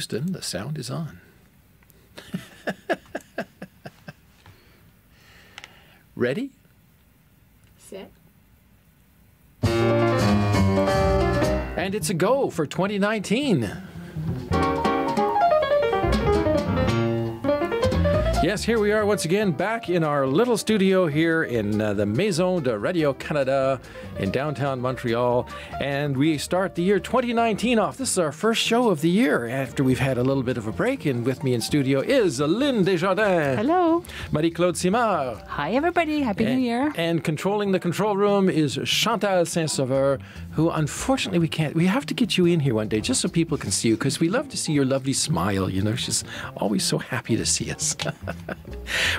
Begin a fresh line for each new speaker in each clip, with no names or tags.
Houston, the sound is on. Ready?
Set.
And it's a go for 2019. Yes, here we are once again back in our little studio here in the Maison de Radio Canada in downtown Montreal. And we start the year 2019 off. This is our first show of the year after we've had a little bit of a break. And with me in studio is Lynn Desjardins.
Hello.
Marie-Claude Simard.
Hi, everybody. Happy New Year.
And controlling the control room is Chantal Saint-Sauveur, who unfortunately we have to get you in here one day just so people can see you, because we love to see your lovely smile. You know, she's always so happy to see us.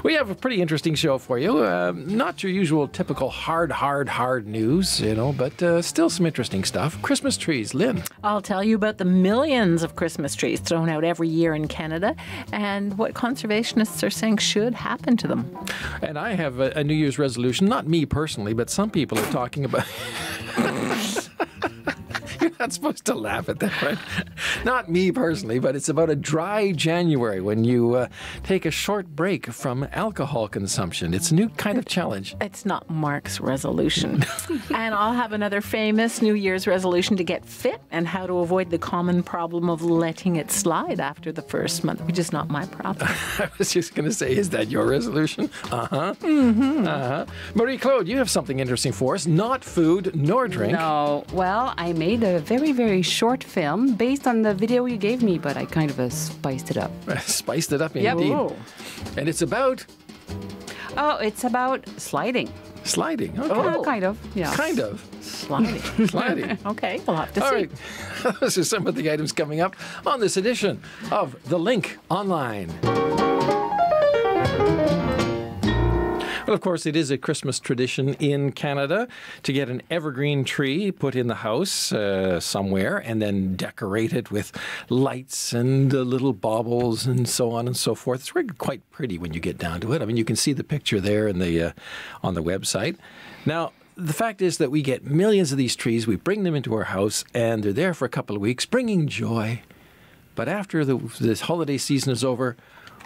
We have a pretty interesting show for you. Not your usual typical hard news, you know, but still some interesting stuff. Christmas trees, Lynn.
I'll tell you about the millions of Christmas trees thrown out every year in Canada and what conservationists are saying should happen to them.
And I have a New Year's resolution, not me personally, but some people are talking about... You're not supposed to laugh at that, right? Not me personally, but it's about a dry January when you take a short break from alcohol consumption. It's a new kind of challenge.
It's not Mark's resolution. And I'll have another famous New Year's resolution to get fit and how to avoid the common problem of letting it slide after the first month, which is not my problem.
I was just going to say, is that your resolution? Uh-huh.
Mm-hmm.
Uh-huh. Marie-Claude, you have something interesting for us. Not food nor drink.
No. Well, I made a very, very short film based on the video you gave me, but I kind of spiced it up.
Spiced it up,
Yep.
indeed.
Ooh.
And it's about...
Oh, it's about sliding.
Sliding. Okay.
Oh, kind of. Yeah.
Kind of.
Sliding.
Sliding.
Okay, we'll have to
All
see.
right. Those are some of the items coming up on this edition of The Link Online. Well, of course, it is a Christmas tradition in Canada to get an evergreen tree put in the house somewhere and then decorate it with lights and little baubles and so on and so forth. It's really quite pretty when you get down to it. I mean, you can see the picture there in the on the website. Now, the fact is that we get millions of these trees. We bring them into our house, and they're there for a couple of weeks, bringing joy. But after this holiday season is over,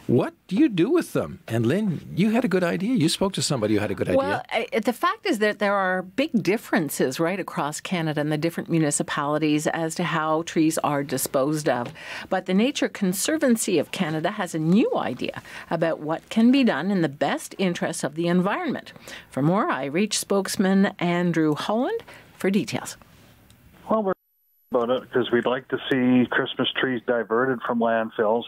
what do you do with them? And Lynn, you had a good idea. You spoke to somebody who had a good idea.
Well, the fact is that there are big differences right across Canada and the different municipalities as to how trees are disposed of. But the Nature Conservancy of Canada has a new idea about what can be done in the best interests of the environment. For more, I reached spokesman Andrew Holland for details.
Well, we're about it because we'd like to see Christmas trees diverted from landfills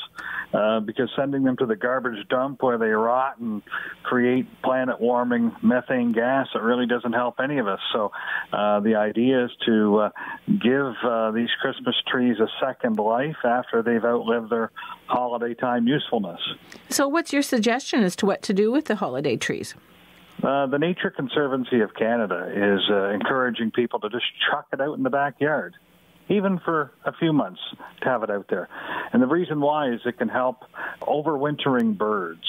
because sending them to the garbage dump where they rot and create planet-warming methane gas, it really doesn't help any of us. So the idea is to give these Christmas trees a second life after they've outlived their holiday time usefulness.
So what's your suggestion as to what to do with the holiday trees?
The Nature Conservancy of Canada is encouraging people to just chuck it out in the backyard, even for a few months, to have it out there. And the reason why is it can help overwintering birds.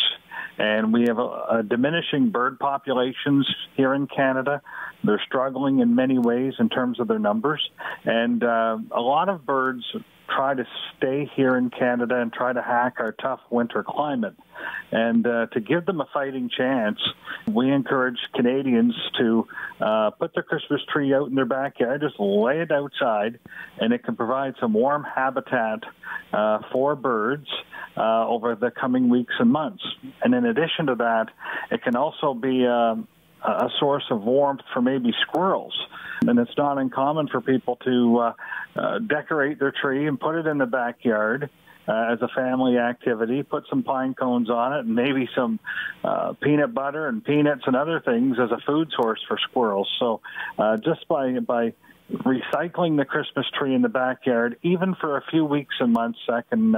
And we have a diminishing bird populations here in Canada. They're struggling in many ways in terms of their numbers. And a lot of birds try to stay here in Canada and try to hack our tough winter climate. And to give them a fighting chance, we encourage Canadians to put their Christmas tree out in their backyard, just lay it outside, and it can provide some warm habitat for birds over the coming weeks and months. And in addition to that, it can also be a source of warmth for maybe squirrels. And it's not uncommon for people to decorate their tree and put it in the backyard as a family activity, put some pine cones on it and maybe some peanut butter and peanuts and other things as a food source for squirrels. So just by recycling the Christmas tree in the backyard, even for a few weeks and months, that can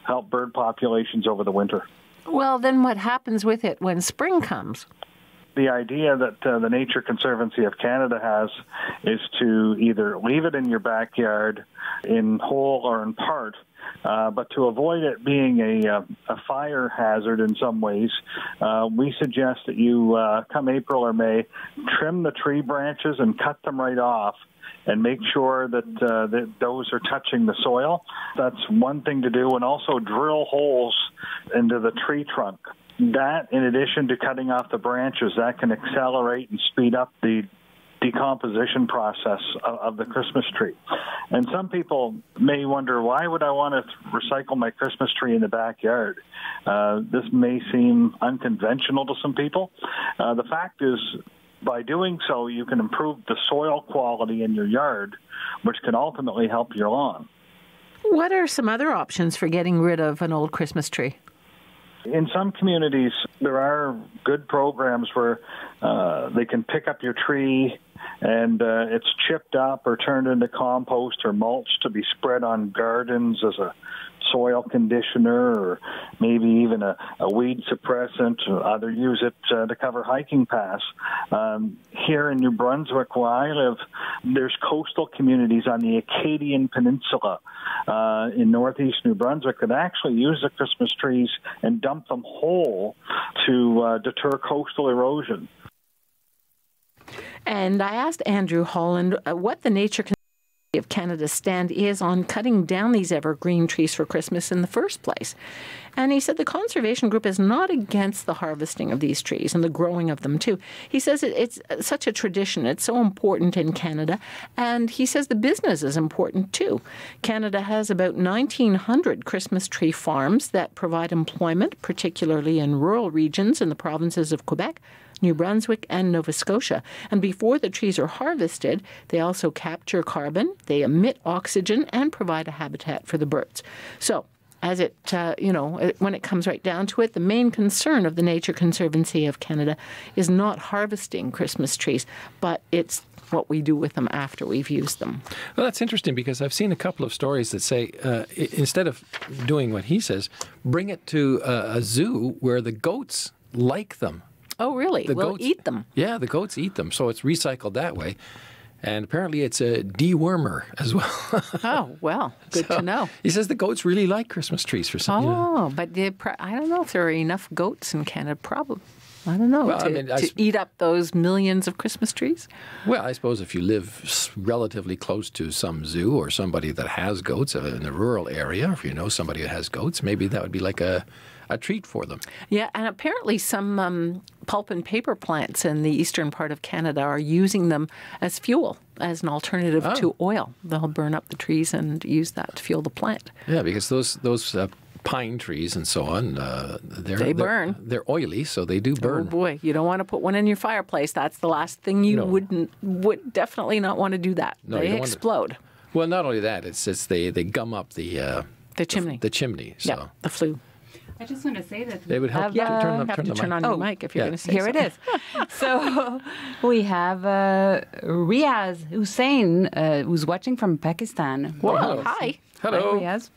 help bird populations over the winter.
Well, then what happens with it when spring comes?
The idea that the Nature Conservancy of Canada has is to either leave it in your backyard in whole or in part, but to avoid it being a fire hazard in some ways, we suggest that you, come April or May, trim the tree branches and cut them right off and make sure that those are touching the soil. That's one thing to do, and also drill holes into the tree trunk. That, in addition to cutting off the branches, that can accelerate and speed up the decomposition process of the Christmas tree. And some people may wonder, why would I want to recycle my Christmas tree in the backyard? This may seem unconventional to some people. The fact is, by doing so, you can improve the soil quality in your yard, which can ultimately help your lawn.
What are some other options for getting rid of an old Christmas tree?
In some communities, there are good programs where they can pick up your tree and it's chipped up or turned into compost or mulch to be spread on gardens as a soil conditioner, or maybe even a weed suppressant. Other use it to cover hiking paths. Here in New Brunswick, where I live, there's coastal communities on the Acadian Peninsula in northeast New Brunswick that actually use the Christmas trees and dump them whole to deter coastal erosion.
And I asked Andrew Holland what the Nature Conservancy of Canada's stand is on cutting down these evergreen trees for Christmas in the first place. And he said the conservation group is not against the harvesting of these trees and the growing of them too. He says it's such a tradition. It's so important in Canada. And he says the business is important too. Canada has about 1,900 Christmas tree farms that provide employment, particularly in rural regions in the provinces of Quebec, New Brunswick, and Nova Scotia. And before the trees are harvested, they also capture carbon, they emit oxygen, and provide a habitat for the birds. So, as it, when it comes right down to it, the main concern of the Nature Conservancy of Canada is not harvesting Christmas trees, but it's what we do with them after we've used them.
Well, that's interesting, because I've seen a couple of stories that say instead of doing what he says, bring it to a zoo where the goats like them.
Oh, really?
Goats
eat them.
Yeah, the goats eat them, so it's recycled that way. And apparently it's a dewormer as well.
Oh, well, good to know.
He says the goats really like Christmas trees for some reason.
Oh, but I don't know if there are enough goats in Canada. Probably. I don't know, to eat up those millions of Christmas trees?
Well, I suppose if you live relatively close to some zoo or somebody that has goats in a rural area, if you know somebody who has goats, maybe that would be like a treat for them.
Yeah, and apparently some pulp and paper plants in the eastern part of Canada are using them as fuel, as an alternative to oil. They'll burn up the trees and use that to fuel the plant.
Yeah, because those pine trees and so on, they burn. They're oily, so they do burn.
Oh boy, you don't want to put one in your fireplace. That's the last thing you would definitely not want to do that. No, they explode.
Well, not only that, it's they gum up the
chimney.
The chimney. So.
Yeah, the flue.
I just want to say that
they would help you turn on
your mic if you're going to say
here it is. So we have Riaz Hussein, who's watching from Pakistan.
Whoa, hi.
Hello.
Hi, Riaz.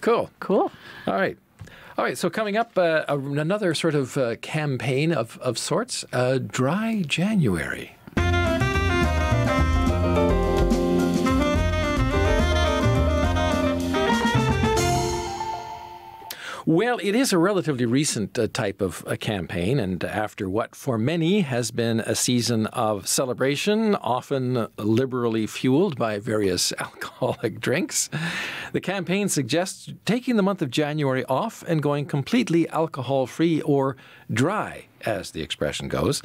Cool. All right. So coming up, another sort of campaign of sorts, Dry January. Well, it is a relatively recent type of campaign, and after what for many has been a season of celebration, often liberally fueled by various alcoholic drinks, the campaign suggests taking the month of January off and going completely alcohol-free, or dry, as the expression goes.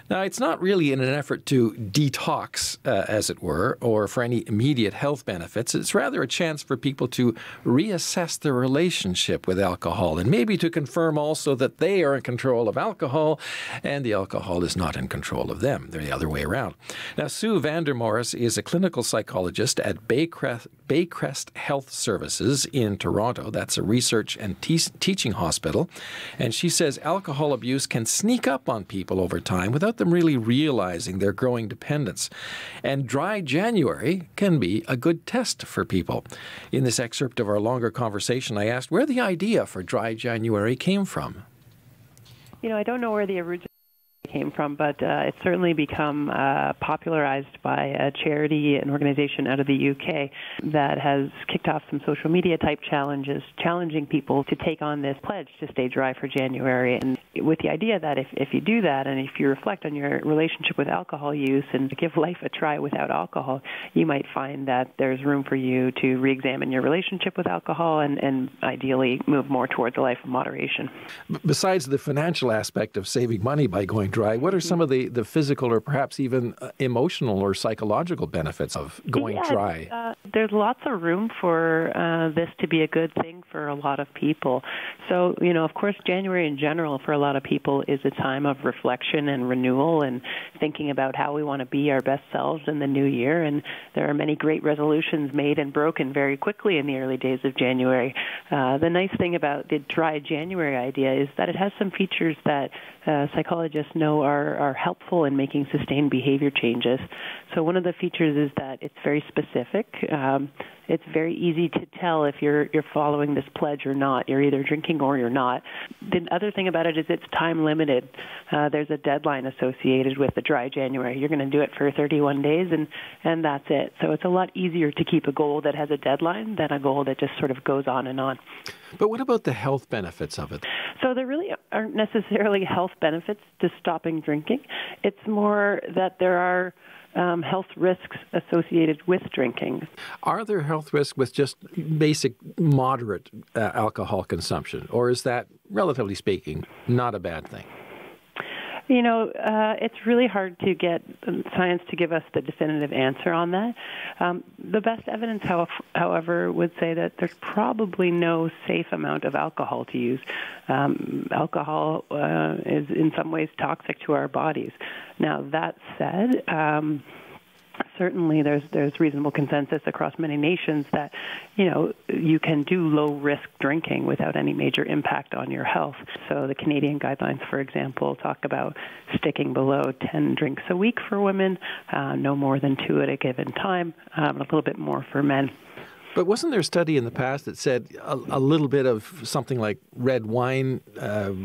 Now, it's not really in an effort to detox, as it were, or for any immediate health benefits. It's rather a chance for people to reassess their relationship with alcohol, and maybe to confirm also that they are in control of alcohol and the alcohol is not in control of them. They're the other way around. Now, Sue Vandermorris is a clinical psychologist at Baycrest Health Services in Toronto. That's a research and teaching hospital. And she says alcohol abuse can sneak up on people over time without them really realizing their growing dependence. And Dry January can be a good test for people. In this excerpt of our longer conversation, I asked where the idea for Dry January came from.
I don't know where the original came from, but it's certainly become popularized by a charity, an organization out of the UK that has kicked off some social media type challenges, challenging people to take on this pledge to stay dry for January. And with the idea that if you do that and if you reflect on your relationship with alcohol use and give life a try without alcohol, you might find that there's room for you to re-examine your relationship with alcohol and ideally move more towards a life of moderation.
Besides the financial aspect of saving money by going dry, what are some of the physical or perhaps even emotional or psychological benefits of going dry?
There's lots of room for this to be a good thing for a lot of people. So, of course, January in general for a lot of people is a time of reflection and renewal and thinking about how we want to be our best selves in the new year. And there are many great resolutions made and broken very quickly in the early days of January. The nice thing about the dry January idea is that it has some features that psychologists know are helpful in making sustained behavior changes. So one of the features is that it's very specific. It's very easy to tell if you're following this pledge or not. You're either drinking or you're not. The other thing about it is it's time limited. There's a deadline associated with the dry January. You're going to do it for 31 days, and that's it. So it's a lot easier to keep a goal that has a deadline than a goal that just sort of goes on and on.
But what about the health benefits of it?
So there really aren't necessarily health benefits to stopping drinking. It's more that there are health risks associated with drinking.
Are there health risks with just basic moderate alcohol consumption, or is that, relatively speaking, not a bad thing?
It's really hard to get science to give us the definitive answer on that. The best evidence, however, would say that there's probably no safe amount of alcohol to use. Alcohol is in some ways toxic to our bodies. Now, that said, certainly there's reasonable consensus across many nations that, you can do low-risk drinking without any major impact on your health. So the Canadian guidelines, for example, talk about sticking below 10 drinks a week for women, no more than 2 at a given time, a little bit more for men.
But wasn't there a study in the past that said a little bit of something like red wine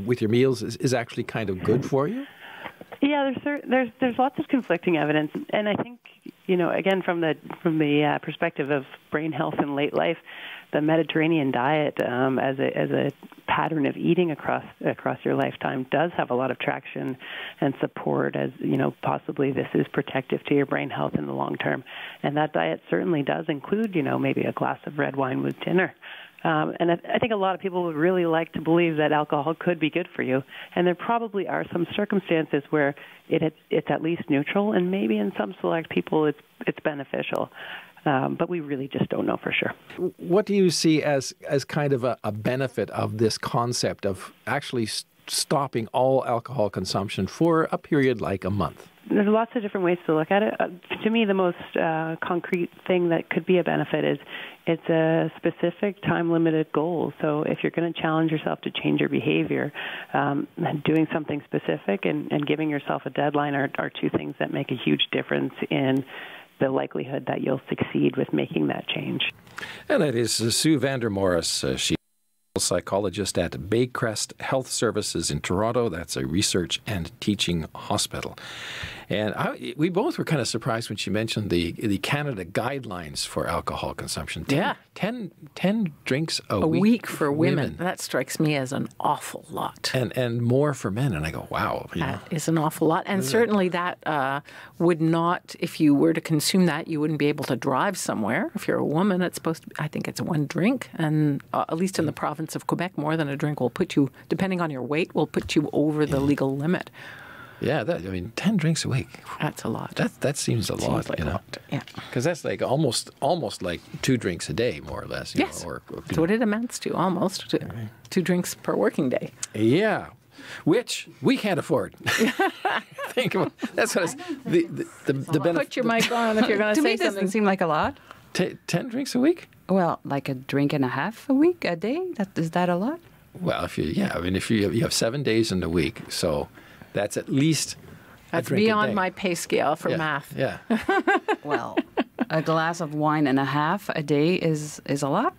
with your meals is actually kind of good for you?
Yeah, there's lots of conflicting evidence, and I think again from the perspective of brain health in late life, the Mediterranean diet as a pattern of eating across your lifetime does have a lot of traction and support. As possibly this is protective to your brain health in the long term, and that diet certainly does include maybe a glass of red wine with dinner. And I think a lot of people would really like to believe that alcohol could be good for you, and there probably are some circumstances where it's at least neutral, and maybe in some select people it's beneficial. But we really just don't know for sure.
What do you see as kind of a benefit of this concept of actually stopping all alcohol consumption for a period like a month?
There's lots of different ways to look at it. To me, the most concrete thing that could be a benefit is it's a specific time-limited goal. So if you're going to challenge yourself to change your behavior, doing something specific and giving yourself a deadline are two things that make a huge difference in the likelihood that you'll succeed with making that change.
And that is Sue Vandermorris. She's a psychologist at Baycrest Health Services in Toronto. That's a research and teaching hospital. And we both were kind of surprised when she mentioned the Canada guidelines for alcohol consumption. 10 drinks a week
for women. That strikes me as an awful lot.
And more for men. And I go, wow.
That is an awful lot. And certainly that would not, if you were to consume that, you wouldn't be able to drive somewhere. If you're a woman, it's supposed to be, I think it's 1 drink. And at least in the province of Quebec, more than a drink will put you, depending on your weight, will put you over the legal limit.
Yeah, 10 drinks a week.
That's a lot.
That seems a lot,
like a lot. Yeah.
Because that's like almost like 2 drinks a day, more or less.
Yes. That's what it amounts to, almost. 2 drinks per working day.
Yeah. Which we can't afford. Think about that's what the benefit.
Put your mic on if you're going to say something.
To me, this doesn't seem like a lot.
10 drinks a week?
Well, like a drink and a half a week, a day. Is that a lot?
Well, if you have 7 days in the week, so that's at least
that's
a drink
beyond
a day.
my pay scale for math.
Yeah.
Well, a glass of wine and a half a day is a lot.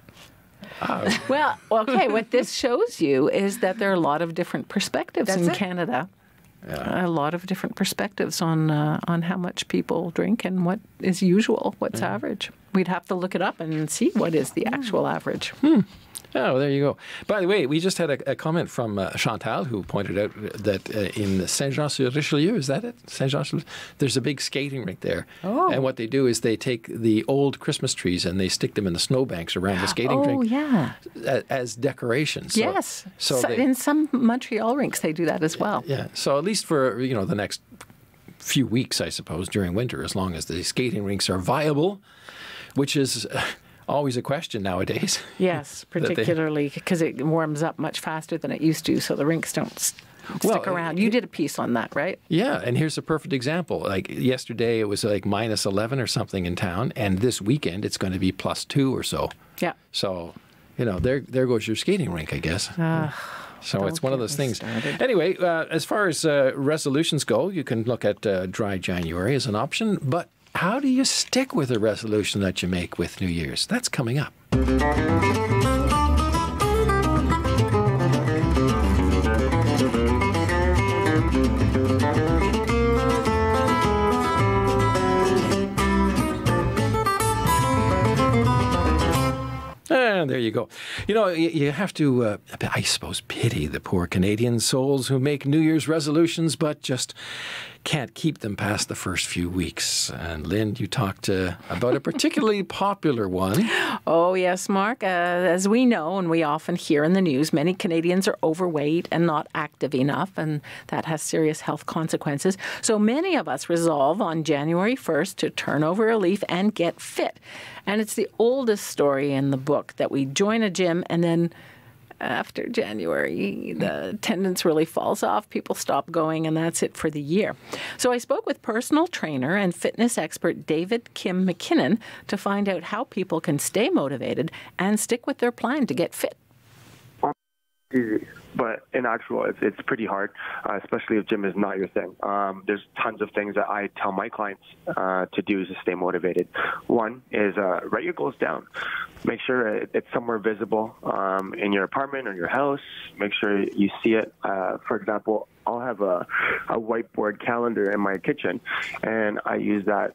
Well, okay, what this shows you is that there are a lot of different perspectives in Canada. A lot of different perspectives on how much people drink and what is usual, what's average. We'd have to look it up and see what is the actual average.
Oh, there you go. By the way, we just had a comment from Chantal, who pointed out that in Saint-Jean-sur-Richelieu, is that it? Saint-Jean-sur-Richelieu? There's a big skating rink there.
Oh.
And what they do is they take the old Christmas trees and they stick them in the snowbanks around the skating rink as decorations.
Yes.
So
in some Montreal rinks, they do that as well.
Yeah. So at least for, the next few weeks, I suppose, during winter, as long as the skating rinks are viable, which is always a question nowadays.
Yes, particularly because it warms up much faster than it used to, so the rinks don't stick around. You did a piece on that, right?
Yeah, and here's a perfect example. Like yesterday, it was like minus 11 or something in town, and this weekend it's going to be plus 2 or so.
Yeah.
So, there goes your skating rink, I guess. So it's one of those things.
Started.
Anyway, as far as resolutions go, you can look at dry January as an option, but how do you stick with a resolution that you make with New Year's? That's coming up. And there you go. You have to, I suppose, pity the poor Canadian souls who make New Year's resolutions, but just can't keep them past the first few weeks. And Lynn, you talked about a particularly popular one.
Oh, yes, Mark. As we know, and we often hear in the news, many Canadians are overweight and not active enough, and that has serious health consequences. So many of us resolve on January 1st to turn over a leaf and get fit. And it's the oldest story in the book that we join a gym and then after January, the attendance really falls off. People stop going, and that's it for the year. So I spoke with personal trainer and fitness expert David Kim McKinnon to find out how people can stay motivated and stick with their plan to get fit.
Easy, but in actual, it's pretty hard, especially if gym is not your thing. There's tons of things that I tell my clients to do to stay motivated. One is write your goals down. Make sure it's somewhere visible in your apartment or your house. Make sure you see it. For example, I'll have a whiteboard calendar in my kitchen, and I use that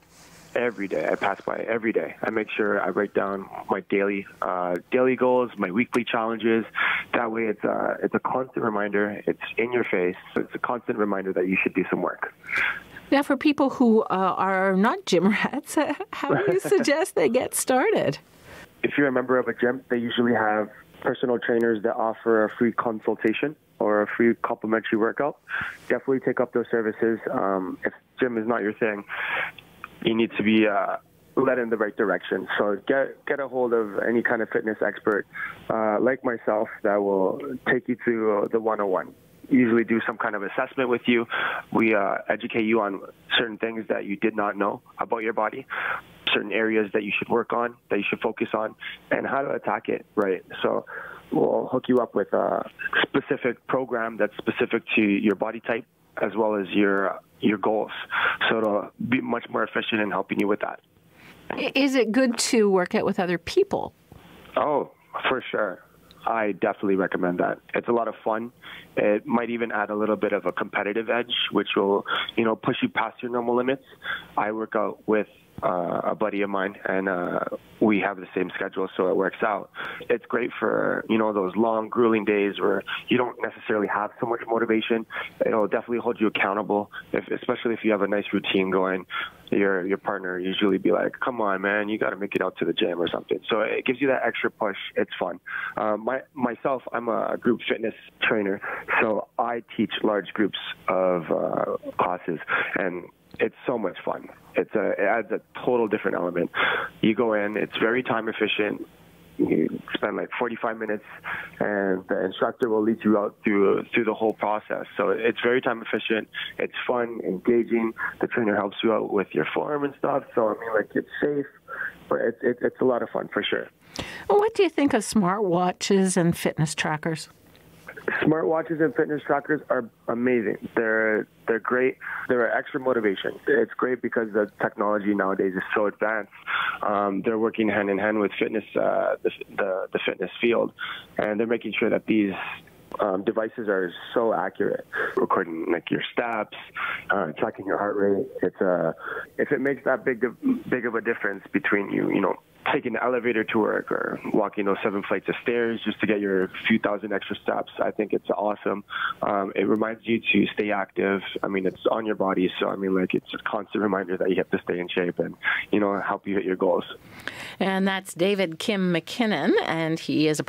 every day. I pass by every day. I make sure I write down my daily goals, my weekly challenges. That way, it's a constant reminder. It's in your face. It's a constant reminder that you should do some work.
Now, for people who are not gym rats, how do you suggest they get started?
If you're a member of a gym, they usually have personal trainers that offer a free consultation or a free complimentary workout. Definitely take up those services. If gym is not your thing, you need to be led in the right direction. So get a hold of any kind of fitness expert like myself that will take you to the 101. Usually do some kind of assessment with you. We educate you on certain things that you did not know about your body, certain areas that you should work on, that you should focus on, and how to attack it, right? So we'll hook you up with a specific program that's specific to your body type as well as your goals. So it'll be much more efficient in helping you with that.
Is it good to work out with other people?
Oh, for sure. I definitely recommend that. It's a lot of fun. It might even add a little bit of a competitive edge, which will, push you past your normal limits. I work out with a buddy of mine, and we have the same schedule, so it works out. It's great for, those long, grueling days where you don't necessarily have so much motivation. It'll definitely hold you accountable, especially if you have a nice routine going. Your partner usually be like, come on, man, you got to make it out to the gym or something. So it gives you that extra push. It's fun. Myself, I'm a group fitness trainer, so I teach large groups of classes, and it's so much fun. It adds a total different element. You go in, it's very time efficient. You spend like 45 minutes, and the instructor will lead you out through the whole process. So it's very time efficient. It's fun, engaging. The trainer helps you out with your form and stuff. So it's safe, but it's a lot of fun for sure.
Well, what do you think of smartwatches and fitness trackers?
Smartwatches and fitness trackers are amazing. They're great. They're extra motivation. It's great because the technology nowadays is so advanced. They're working hand in hand with fitness, the fitness field, and they're making sure that these devices are so accurate, recording your steps, tracking your heart rate. If it makes that big of a difference between you taking the elevator to work or walking those 7 flights of stairs just to get your few thousand extra steps. I think it's awesome. It reminds you to stay active. I mean, it's on your body, so I mean, like, it's a constant reminder that you have to stay in shape and, you know, help you hit your goals.
And that's David Kim McKinnon, and he is a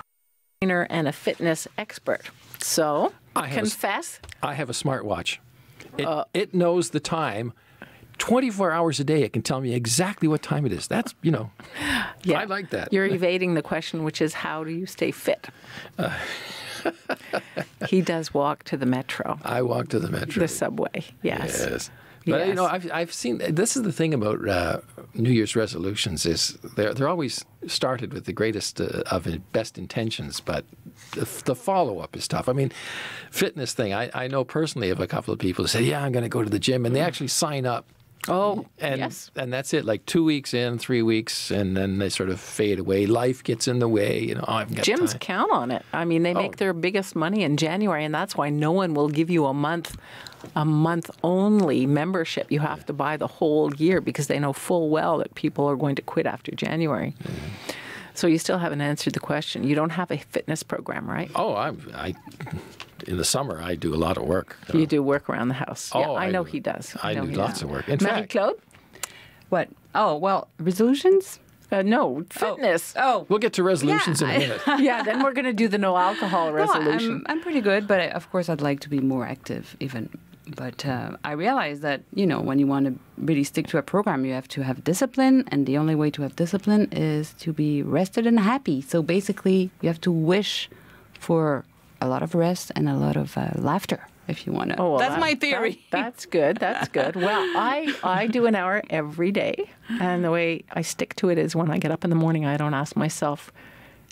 trainer and a fitness expert. So, confess.
I have a smartwatch. It knows the time. 24 hours a day, it can tell me exactly what time it is. That's, you know, I like that.
You're evading the question, which is, how do you stay fit? He does walk to the metro.
I walk to the metro.
The subway, yes.
Yes. But, you know, I've seen, this is the thing about New Year's resolutions is they're always started with the greatest of best intentions, but the follow-up is tough. I mean, fitness thing, I know personally of a couple of people who say, yeah, I'm going to go to the gym, and they actually sign up.
Oh,
and,
yes.
And that's it, like 2 weeks in, 3 weeks, and then they sort of fade away. Life gets in the way, you know, I haven't got
gyms
time.
Count on it. I mean, they make their biggest money in January, and that's why no one will give you a month only membership. You have to buy the whole year because they know full well that people are going to quit after January. Mm. So you still haven't answered the question. You don't have a fitness program, right?
Oh, I in the summer, I do a lot of work.
You do work around the house.
Oh,
yeah, I know he does.
I do lots of work. In fact,
Marie-Claude?
What? Oh, well, resolutions?
No, fitness.
Oh.
We'll get to resolutions in a minute.
Yeah, then we're going to do the no alcohol resolution.
No, I'm pretty good, but of course I'd like to be more active even. But I realize that, you know, when you want to really stick to a program, you have to have discipline. And the only way to have discipline is to be rested and happy. So basically, you have to wish for a lot of rest and a lot of laughter, if you want to.
Oh, well,
that's my theory.
That's good. That's good. Well, I do an hour every day. And the way I stick to it is when I get up in the morning, I don't ask myself,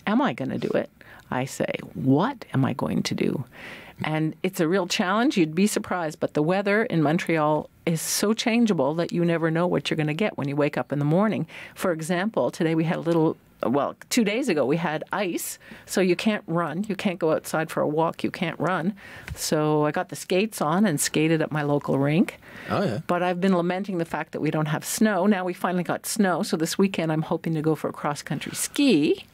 am I going to do it? I say, what am I going to do? And it's a real challenge. You'd be surprised. But the weather in Montreal is so changeable that you never know what you're going to get when you wake up in the morning. For example, today we had 2 days ago we had ice, so you can't run. You can't go outside for a walk. You can't run. So I got the skates on and skated at my local rink.
Oh, yeah.
But I've been lamenting the fact that we don't have snow. Now we finally got snow, so this weekend I'm hoping to go for a cross-country ski.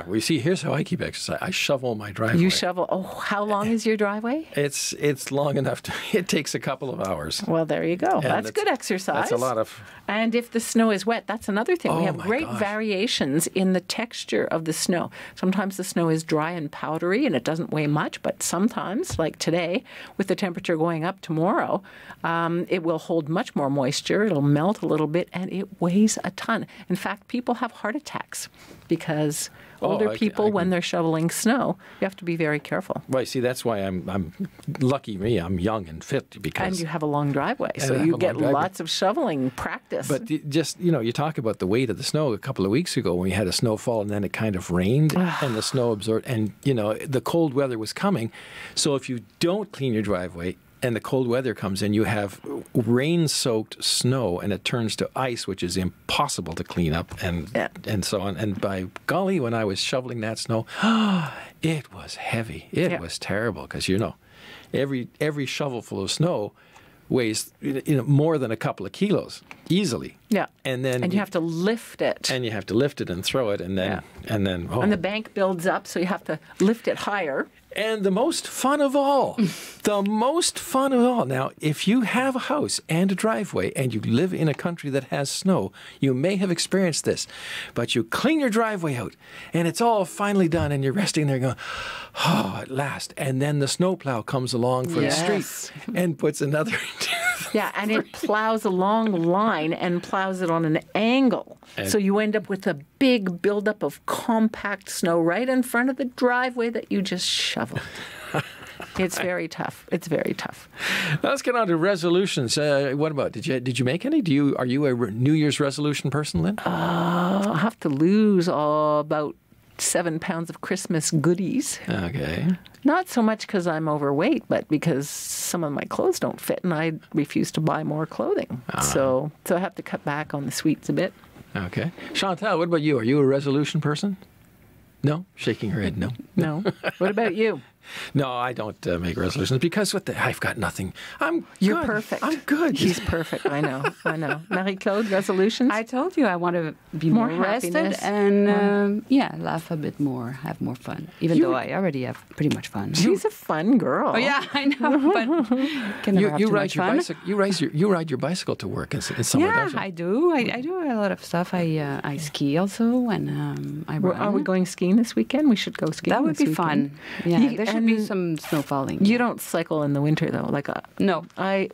We see, here's how I keep exercise. I shovel my driveway.
You shovel. Oh, how long is your driveway?
It's long enough. It takes a couple of hours.
Well, there you go. That's good exercise.
That's a lot of...
And if the snow is wet, that's another thing.
Oh,
we have great variations in the texture of the snow. Sometimes the snow is dry and powdery and it doesn't weigh much, but sometimes, like today, with the temperature going up tomorrow, it will hold much more moisture. It'll melt a little bit and it weighs a ton. In fact, people have heart attacks because older people, when they're shoveling snow, you have to be very careful.
Well, see, that's why I'm lucky me. I'm young and fit because...
And you have a long driveway, so you get lots of shoveling practice.
But just, you know, you talk about the weight of the snow a couple of weeks ago when we had a snowfall and then it kind of rained and the snow absorbed. And, you know, the cold weather was coming. So if you don't clean your driveway and the cold weather comes in, you have rain-soaked snow and it turns to ice, which is impossible to clean up and so on. And by golly, when I was shoveling that snow, it was heavy. It was terrible because, you know, every shovelful of snow weighs more than a couple of kilos easily.
Yeah.
And
you have to lift it.
And you have to lift it and throw it and then and
the bank builds up, so you have to lift it higher.
And the most fun of all, now, if you have a house and a driveway and you live in a country that has snow, you may have experienced this, but you clean your driveway out and it's all finally done and you're resting there going, oh, at last. And then the snowplow comes along from the street and puts another...
Yeah, and it plows a long line and plows it on an angle. So you end up with a big buildup of compact snow right in front of the driveway that you just shoveled. It's very tough. It's very tough.
Let's get on to resolutions. What about, did you make any? Are you a New Year's resolution person, Lynn?
I'll have to lose about 7 pounds of Christmas goodies.
Okay.
Not so much because I'm overweight, but because some of my clothes don't fit and I refuse to buy more clothing. So I have to cut back on the sweets a bit.
Okay. Chantal, what about you? Are you a resolution person? No? Shaking her head, no.
No. What about you?
No, I don't make resolutions because I've got nothing.
You're
good.
perfect.
I'm good.
He's perfect. I know. Marie-Claude, resolutions?
I told you I want to be more rested
happiness.
and laugh a bit more, have more fun. Even though I already have pretty much fun.
She's a fun girl.
Oh yeah, I know. But can never have
You
too
ride
much
your
fun.
bicycle. You ride your bicycle to work in summer,
Yeah,
don't you?
I do. I do a lot of stuff. I ski also, and I run.
Are we going skiing this weekend? We should go skiing.
That would
this
be
weekend.
fun. Yeah, there should be
and
some snow falling.
You don't cycle in the winter though,
No.
I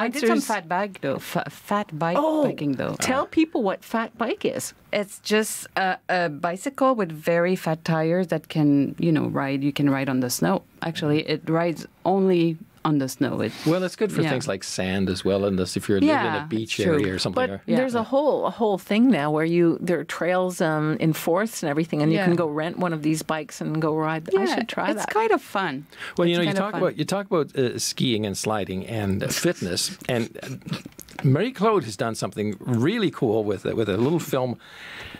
did some fat bike though. Fat bike biking though.
Tell people what fat bike is.
It's just a bicycle with very fat tires that can, ride. You can ride on the snow. Actually, it rides only on the snow.
Well, it's good for things like sand as well, unless if you're living in a beach area or something.
But there's a whole thing now where there are trails in forests and everything, and you can go rent one of these bikes and go ride. I should try that.
It's kind of fun.
Well, you talk about skiing and sliding and fitness, and Marie-Claude has done something really cool with a little film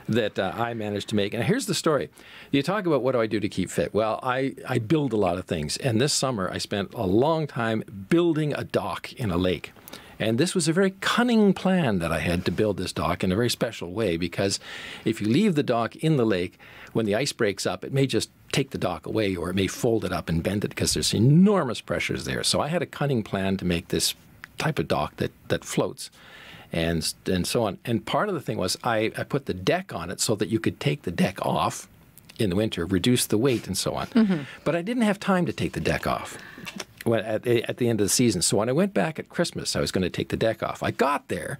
that I managed to make. And here's the story. You talk about what do I do to keep fit? Well, I build a lot of things. And this summer, I spent a long time building a dock in a lake. And this was a very cunning plan that I had to build this dock in a very special way, because if you leave the dock in the lake, when the ice breaks up, it may just take the dock away, or it may fold it up and bend it because there's enormous pressures there. So I had a cunning plan to make this type of dock that floats and so on. And part of the thing was I put the deck on it so that you could take the deck off in the winter, reduce the weight and so on. Mm-hmm. But I didn't have time to take the deck off at the end of the season. So when I went back at Christmas, I was going to take the deck off. I got there,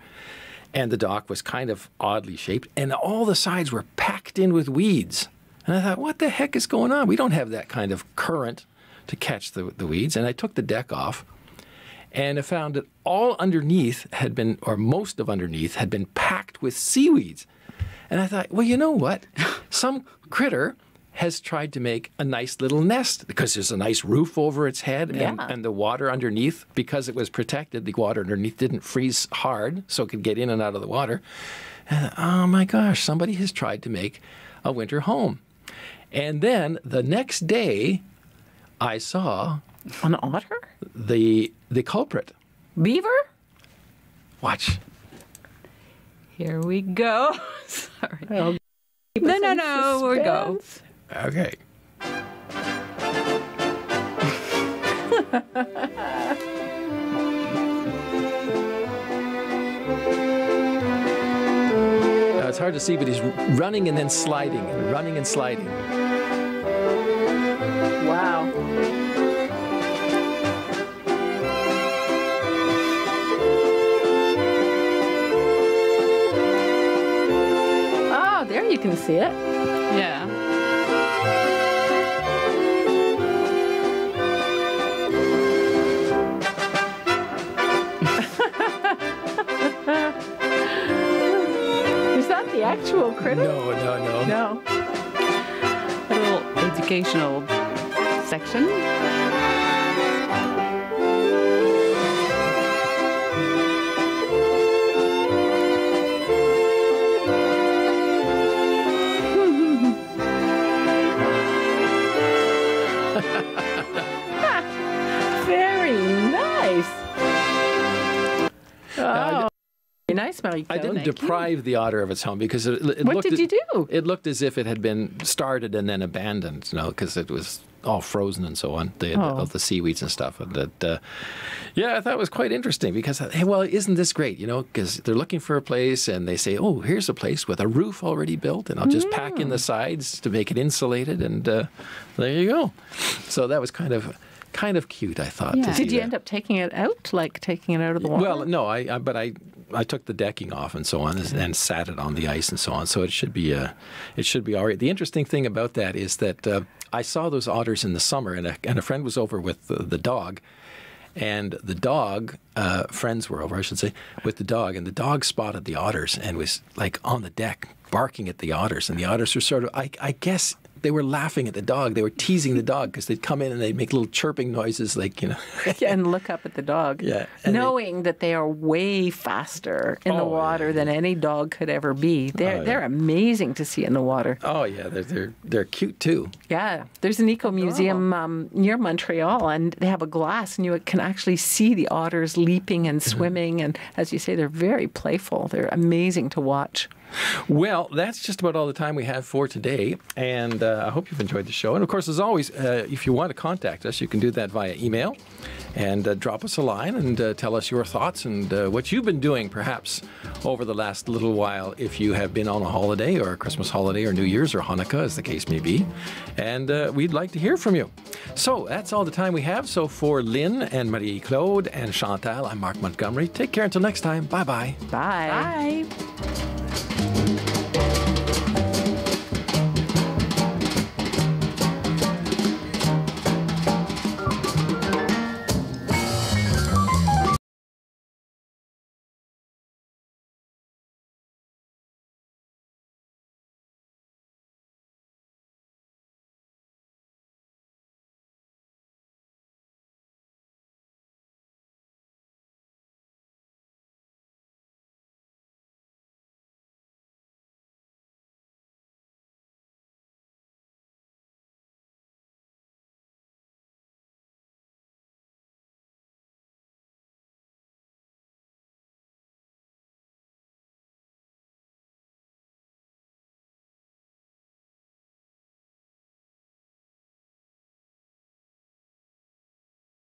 and the dock was kind of oddly shaped, and all the sides were packed in with weeds. And I thought, what the heck is going on? We don't have that kind of current to catch the weeds. And I took the deck off, and I found that all underneath had been, or most of underneath, had been packed with seaweeds. And I thought, well, you know what? Some critter has tried to make a nice little nest because there's a nice roof over its head, and the water underneath, because it was protected, the water underneath didn't freeze hard, so it could get in and out of the water. And oh my gosh, somebody has tried to make a winter home. And then the next day, I saw
an otter,
the culprit.
Beaver.
Watch.
Here we go. Sorry.
Well,
no, we'll go.
Okay. Now it's hard to see, but he's running and then sliding, and running and sliding.
Wow. Oh, there you can see it.
Yeah.
Is that the actual critter?
No.
No.
A little educational section.
Very nice. Oh, very nice, Marie-Claude.
I didn't deprive the otter of its home because it
What
looked
did you do?
It looked as if it had been started and then abandoned, because it was all frozen and so on, the seaweeds and stuff. And that, I thought it was quite interesting because, hey, well, isn't this great? Because they're looking for a place and they say, oh, here's a place with a roof already built, and I'll just pack in the sides to make it insulated, and there you go. So that was kind of cute, I thought.
Yeah.
To see
Did you
that.
end up taking it out, like taking it out of the water?
Well, no, I took the decking off and so on, and sat it on the ice and so on. So it should be all right. The interesting thing about that is that I saw those otters in the summer, and a friend was over with the dog, and the dog friends were over, I should say, with the dog, and the dog spotted the otters and was like on the deck barking at the otters, and the otters were sort of, I guess, they were laughing at the dog. They were teasing the dog because they'd come in and they'd make little chirping noises like,
and look up at the dog.
Yeah.
Knowing that they are way faster in the water than any dog could ever be. They're amazing to see in the water.
Oh, yeah. They're cute, too.
Yeah. There's an eco museum near Montreal, and they have a glass, and you can actually see the otters leaping and swimming. And as you say, they're very playful. They're amazing to watch.
Well, that's just about all the time we have for today, and I hope you've enjoyed the show. And, of course, as always, if you want to contact us, you can do that via email and drop us a line and tell us your thoughts and what you've been doing, perhaps, over the last little while, if you have been on a holiday or a Christmas holiday or New Year's or Hanukkah, as the case may be. And we'd like to hear from you. So that's all the time we have. So for Lynn and Marie-Claude and Chantal, I'm Mark Montgomery. Take care until next time. Bye-bye.
Bye.
Bye.